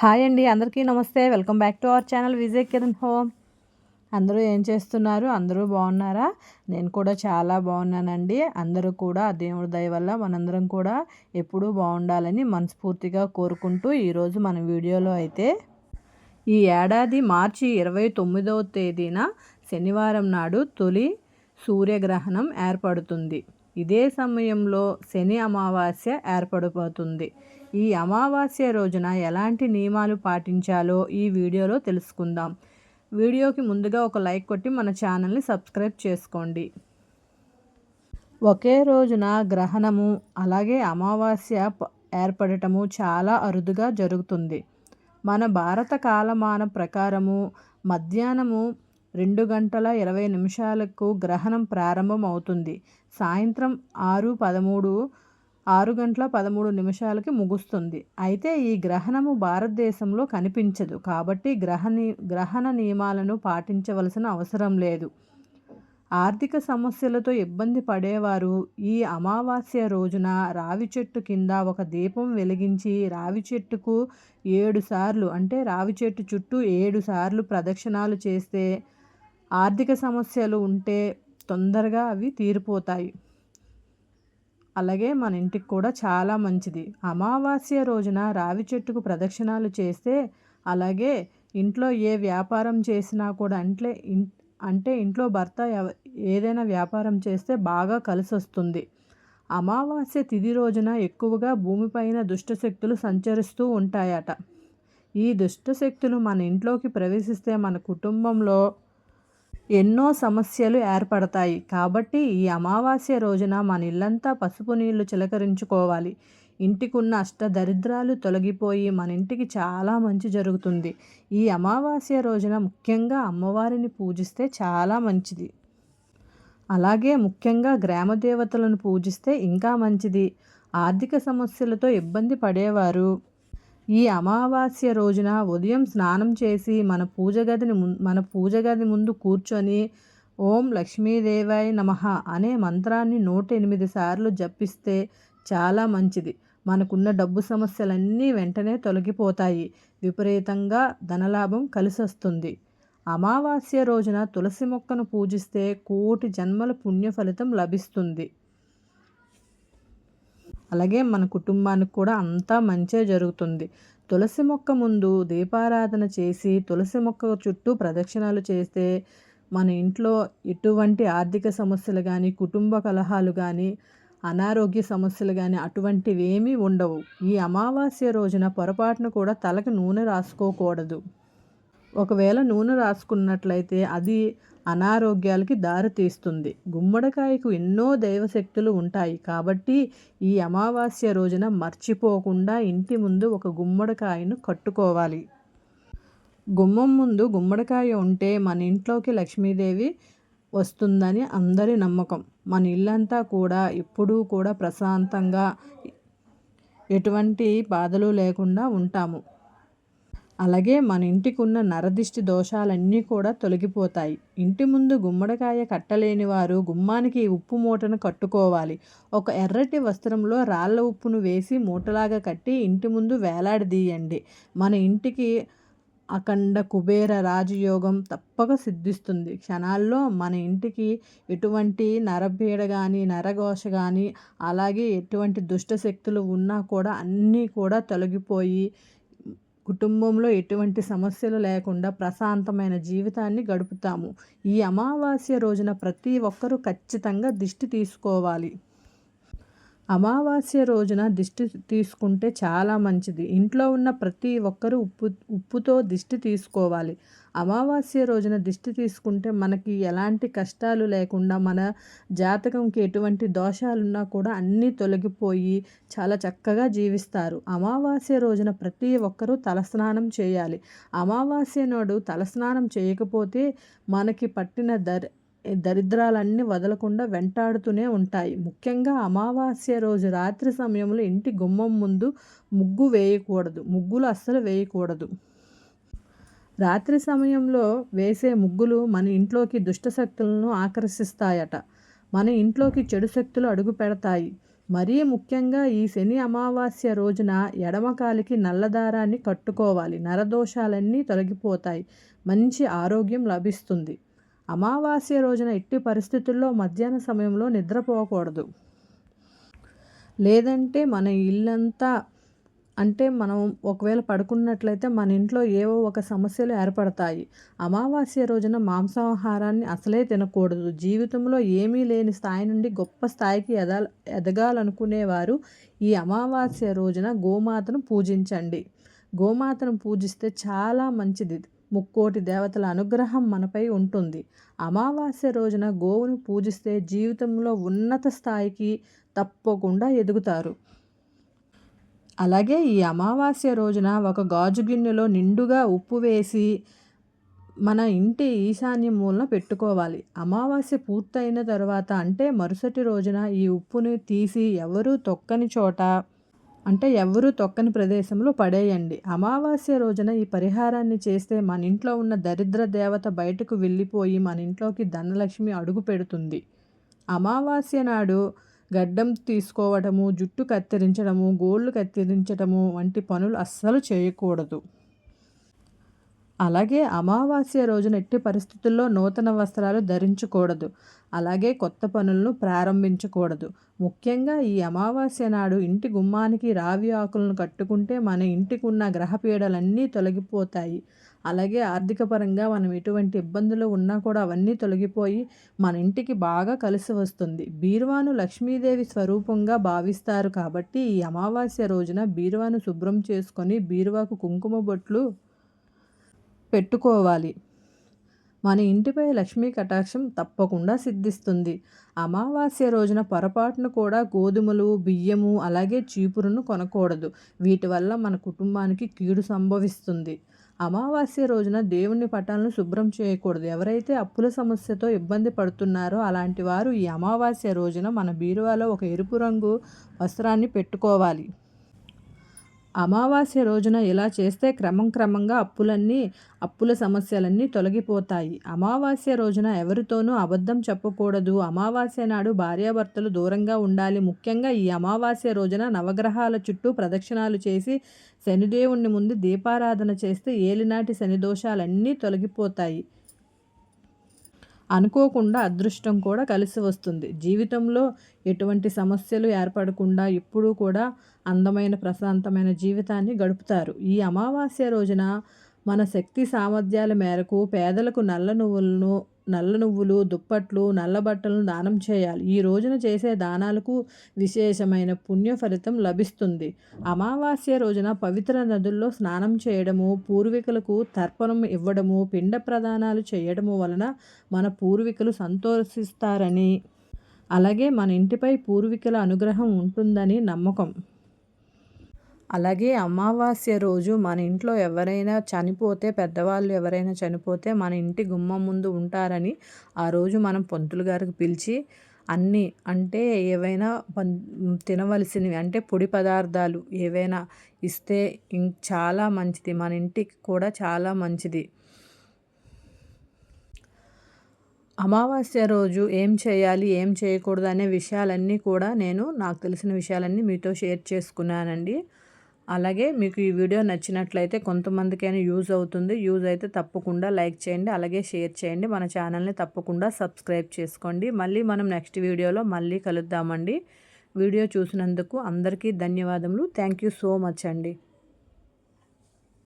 Hi అండి, అందరికీ నమస్తే. Welcome back to our channel Vijay Kiran home. అందరూ ఏం చేస్తున్నారు? అందరూ బాగున్నారా? నేను కూడా చాలా బాగున్నానండి. అందరూ కూడా దేవుడి దయ వల్ల మనందరం కూడా ఎప్పుడూ బాగుండాలని మనస్ఫూర్తిగా కోరుకుంటూ ఈరోజు మన వీడియోలో అయితే ఈ ఏడాది మార్చి 29వ తేదీన శనివారం నాడు తొలి సూర్యగ్రహణం ఏర్పడుతుంది. ఇదే సమయంలో శని అమావాస్య ఏర్పడబోతుంది. ఈ అమావాస్య రోజున ఎలాంటి నియమాలు పాటించాలో ఈ వీడియోలో తెలుసుకుందాం. వీడియోకి ముందుగా ఒక లైక్ కొట్టి మన ఛానల్ని సబ్స్క్రైబ్ చేసుకోండి. ఒకే రోజున గ్రహణము అలాగే అమావాస్య ఏర్పడటము చాలా అరుదుగా జరుగుతుంది. మన భారత కాలమానం ప్రకారము మధ్యాహ్నము 2:20 గ్రహణం ప్రారంభం అవుతుంది. సాయంత్రం 6:13 ముగుస్తుంది. అయితే ఈ గ్రహణము భారతదేశంలో కనిపించదు కాబట్టి గ్రహణ నియమాలను పాటించవలసిన అవసరం లేదు. ఆర్థిక సమస్యలతో ఇబ్బంది పడేవారు ఈ అమావాస్య రోజున రావి చెట్టు కింద ఒక దీపం వెలిగించి రావి చెట్టుకు 7 సార్లు అంటే రావి చెట్టు చుట్టూ 7 సార్లు ప్రదక్షిణాలు చేస్తే ఆర్థిక సమస్యలు ఉంటే తొందరగా అవి తీరిపోతాయి. అలాగే మన ఇంటికి కూడా చాలా మంచిది. అమావాస్య రోజున రావి చెట్టుకు ప్రదక్షిణాలు చేస్తే అలాగే ఇంట్లో ఏ వ్యాపారం చేసినా కూడా అంటే ఇంట్లో భర్త ఏదైనా వ్యాపారం చేస్తే బాగా కలిసి వస్తుంది. అమావాస్య తిథి రోజున ఎక్కువగా భూమిపైన దుష్టశక్తులు సంచరిస్తూ ఉంటాయట. ఈ దుష్టశక్తులు మన ఇంట్లోకి ప్రవేశిస్తే మన కుటుంబంలో ఎన్నో సమస్యలు ఏర్పడతాయి. కాబట్టి ఈ అమావాస్య రోజున మన ఇల్లంతా పసుపు నీళ్లు చిలకరించుకోవాలి. ఇంటికున్న అష్టదరిద్రాలు తొలగిపోయి మన ఇంటికి చాలా మంచి జరుగుతుంది. ఈ అమావాస్య రోజున ముఖ్యంగా అమ్మవారిని పూజిస్తే చాలా మంచిది. అలాగే ముఖ్యంగా గ్రామ దేవతలను పూజిస్తే ఇంకా మంచిది. ఆర్థిక సమస్యలతో ఇబ్బంది పడేవారు ఈ అమావాస్య రోజున ఉదయం స్నానం చేసి మన పూజ గది ముందు కూర్చొని ఓం లక్ష్మీదేవాయ నమః అనే మంత్రాన్ని 108 సార్లు జపిస్తే చాలా మంచిది. మనకున్న డబ్బు సమస్యలన్నీ వెంటనే తొలగిపోతాయి. విపరీతంగా ధనలాభం కలిసొస్తుంది. అమావాస్య రోజున తులసి మొక్కను పూజిస్తే కోటి జన్మల పుణ్య ఫలితం లభిస్తుంది. అలాగే మన కుటుంబానికి కూడా అంతా మంచే జరుగుతుంది. తులసి మొక్క ముందు దీపారాధన చేసి తులసి మొక్క చుట్టూ ప్రదక్షిణాలు చేస్తే మన ఇంట్లో ఎటువంటి ఆర్థిక సమస్యలు కానీ కుటుంబ కలహాలు కానీ అనారోగ్య సమస్యలు కానీ అటువంటివి ఏమీ ఉండవు. ఈ అమావాస్య రోజున పొరపాటును కూడా తలకు నూనె రాసుకోకూడదు. ఒకవేళ నూనె రాసుకున్నట్లయితే అది అనారోగ్యాలకి దారితీస్తుంది. గుమ్మడికాయకు ఎన్నో దైవశక్తులు ఉంటాయి కాబట్టి ఈ అమావాస్య రోజున మర్చిపోకుండా ఇంటి ముందు ఒక గుమ్మడికాయను కట్టుకోవాలి. గుమ్మం ముందు గుమ్మడికాయ ఉంటే మన ఇంట్లోకి లక్ష్మీదేవి వస్తుందని అందరి నమ్మకం. మన ఇల్లంతా కూడా ఎప్పుడూ కూడా ప్రశాంతంగా ఎటువంటి బాధలు లేకుండా ఉంటాము. అలాగే మన ఇంటికి ఉన్న నరదిష్టి దోషాలన్నీ కూడా తొలగిపోతాయి. ఇంటి ముందు గుమ్మడికాయ కట్టలేని వారు గుమ్మానికి ఉప్పు మూటను కట్టుకోవాలి. ఒక ఎర్రటి వస్త్రంలో రాళ్ళ ఉప్పును వేసి మూటలాగా కట్టి ఇంటి ముందు వేలాడదీయండి. మన ఇంటికి అఖండ కుబేర రాజయోగం తప్పక సిద్ధిస్తుంది. క్షణాల్లో మన ఇంటికి ఎటువంటి నరపీడ కానీ నరఘోష కానీ అలాగే ఎటువంటి దుష్టశక్తులు ఉన్నా కూడా అన్నీ కూడా తొలగిపోయి కుటుంబంలో ఎటువంటి సమస్యలు లేకుండా ప్రశాంతమైన జీవితాన్ని గడుపుతాము. ఈ అమావాస్య రోజున ప్రతి ఒక్కరూ ఖచ్చితంగా దిష్టి తీసుకోవాలి. అమావాస్య రోజున దిష్టి తీసుకుంటే చాలా మంచిది. ఇంట్లో ఉన్న ప్రతి ఒక్కరూ ఉప్పుతో దిష్టి తీసుకోవాలి. అమావాస్య రోజున దిష్టి తీసుకుంటే మనకి ఎలాంటి కష్టాలు లేకుండా మన జాతకంకి ఎటువంటి దోషాలున్నా కూడా అన్నీ తొలగిపోయి చాలా చక్కగా జీవిస్తారు. అమావాస్య రోజున ప్రతి ఒక్కరూ తలస్నానం చేయాలి. అమావాస్య నాడు తలస్నానం చేయకపోతే మనకి పట్టిన దరిద్రాలన్నీ వదలకుండా వెంటాడుతూనే ఉంటాయి. ముఖ్యంగా అమావాస్య రోజు రాత్రి సమయంలో ఇంటి గుమ్మం ముందు ముగ్గులు అస్సలు వేయకూడదు. రాత్రి సమయంలో వేసే ముగ్గులు మన ఇంట్లోకి దుష్టశక్తులను ఆకర్షిస్తాయట. మన ఇంట్లోకి చెడు శక్తులు అడుగు పెడతాయి. మరీ ముఖ్యంగా ఈ శని అమావాస్య రోజున ఎడమకాలికి నల్లదారాన్ని కట్టుకోవాలి. నరదోషాలన్నీ తొలగిపోతాయి. మంచి ఆరోగ్యం లభిస్తుంది. అమావాస్య రోజున ఎట్టి పరిస్థితుల్లో మధ్యాహ్న సమయంలో నిద్రపోకూడదు. లేదంటే మన ఇల్లంతా మనం ఒకవేళ పడుకున్నట్లయితే మన ఇంట్లో ఏవో ఒక సమస్యలు ఏర్పడతాయి. అమావాస్య రోజున మాంసాహారాన్ని అసలే తినకూడదు. జీవితంలో ఏమీ లేని స్థాయి నుండి గొప్ప స్థాయికి ఎదగాలనుకునేవారు ఈ అమావాస్య రోజున గోమాతను పూజించండి. గోమాతను పూజిస్తే చాలా మంచిది. ముక్కోటి దేవతల అనుగ్రహం మనపై ఉంటుంది. అమావాస్య రోజున గోవును పూజిస్తే జీవితంలో ఉన్నత స్థాయికి తప్పకుండా ఎదుగుతారు. అలాగే ఈ అమావాస్య రోజున ఒక గాజు గిన్నెలో నిండుగా ఉప్పు వేసి మన ఇంటి ఈశాన్య మూలన పెట్టుకోవాలి. అమావాస్య పూర్తయిన తర్వాత అంటే మరుసటి రోజున ఈ ఉప్పుని తీసి ఎవరూ తొక్కని ప్రదేశంలో పడేయండి. అమావాస్య రోజున ఈ పరిహారాన్ని చేస్తే మన ఇంట్లో ఉన్న దరిద్ర దేవత బయటకు వెళ్ళిపోయి మన ఇంట్లోకి ధనలక్ష్మి అడుగు పెడుతుంది. అమావాస్య నాడు గడ్డం తీసుకోవడము, జుట్టు కత్తిరించడము, గోళ్ళు కత్తిరించడము వంటి పనులు అస్సలు చేయకూడదు. అలాగే అమావాస్య రోజున ఎట్టి పరిస్థితుల్లో నూతన వస్త్రాలు ధరించకూడదు. అలాగే కొత్త పనులను ప్రారంభించకూడదు. ముఖ్యంగా ఈ అమావాస్య నాడు ఇంటి గుమ్మానికి రావి ఆకులను కట్టుకుంటే మన ఇంటికి ఉన్న గ్రహపీడలన్నీ తొలగిపోతాయి. అలాగే ఆర్థిక పరంగా మనం ఎటువంటి ఇబ్బందులు ఉన్నా కూడా అవన్నీ తొలగిపోయి మన ఇంటికి బాగా కలిసి వస్తుంది. బీరువాను లక్ష్మీదేవి స్వరూపంగా భావిస్తారు కాబట్టి ఈ అమావాస్య రోజున బీరువాను శుభ్రం చేసుకొని బీరువాకు కుంకుమ బొట్లు పెట్టుకోవాలి. మన ఇంటిపై లక్ష్మీ కటాక్షం తప్పకుండా సిద్ధిస్తుంది. అమావాస్య రోజున పొరపాటును కూడా గోధుమలు, బియ్యము అలాగే చీపురును కొనకూడదు. వీటి వల్ల మన కుటుంబానికి కీడు సంభవిస్తుంది. అమావాస్య రోజున దేవుని పటాలను శుభ్రం చేయకూడదు. ఎవరైతే అప్పుల సమస్యతో ఇబ్బంది పడుతున్నారో అలాంటి వారు ఈ అమావాస్య రోజున మన బీరువాలో ఒక ఎరుపు రంగు వస్త్రాన్ని పెట్టుకోవాలి. అమావాస్య రోజున ఇలా చేస్తే క్రమంగా అప్పుల సమస్యలన్నీ తొలగిపోతాయి. అమావాస్య రోజున ఎవరితోనూ అబద్ధం చెప్పకూడదు. అమావాస్య నాడు భార్యాభర్తలు దూరంగా ఉండాలి. ముఖ్యంగా ఈ అమావాస్య రోజున నవగ్రహాల చుట్టూ ప్రదక్షిణాలు చేసి శనిదేవుని ముందు దీపారాధన చేస్తే ఏలినాటి శని దోషాలన్నీ తొలగిపోతాయి. అనుకోకుండా అదృష్టం కూడా కలిసి వస్తుంది. జీవితంలో ఎటువంటి సమస్యలు ఏర్పడకుండా ఎప్పుడూ కూడా అందమైన ప్రశాంతమైన జీవితాన్ని గడుపుతారు. ఈ అమావాస్య రోజున మన శక్తి సామర్థ్యాల మేరకు పేదలకు నల్ల నువ్వులు, దుప్పట్లు, నల్ల బట్టలను దానం చేయాలి. ఈ రోజున చేసే దానాలకు విశేషమైన పుణ్య ఫలితం లభిస్తుంది. అమావాస్య రోజున పవిత్ర నదుల్లో స్నానం చేయడము, పూర్వీకులకు తర్పణం ఇవ్వడము, పిండ ప్రదానాలు చేయడము వలన మన పూర్వీకులు సంతోషిస్తారని, అలాగే మన ఇంటిపై పూర్వీకుల అనుగ్రహం ఉంటుందని నమ్మకం. అలాగే అమావాస్య రోజు మన ఇంట్లో ఎవరైనా చనిపోతే, పెద్దవాళ్ళు ఎవరైనా చనిపోతే మన ఇంటి గుమ్మం ముందు ఉంటారని ఆ రోజు మనం పంతులు గారికి పిలిచి అన్నీ ఏవైనా తినవలసినవి పొడి పదార్థాలు ఏవైనా ఇస్తే చాలా మంచిది. మన ఇంటికి కూడా చాలా మంచిది. అమావాస్య రోజు ఏం చేయాలి, ఏం చేయకూడదు అనే విషయాలన్నీ కూడా నాకు తెలిసిన విషయాలన్నీ మీతో షేర్ చేసుకున్నానండి. అలాగే మీకు ఈ వీడియో నచ్చినట్లయితే కొంతమందికైనా యూజ్ అవుతుంది. యూజ్ అయితే తప్పకుండా లైక్ చేయండి, అలాగే షేర్ చేయండి. మన ఛానల్ని తప్పకుండా సబ్స్క్రైబ్ చేసుకోండి. మళ్ళీ మనం నెక్స్ట్ వీడియోలో మళ్ళీ కలుద్దామండి. వీడియో చూసినందుకు అందరికీ ధన్యవాదములు. థ్యాంక్ యూ సో మచ్ అండి.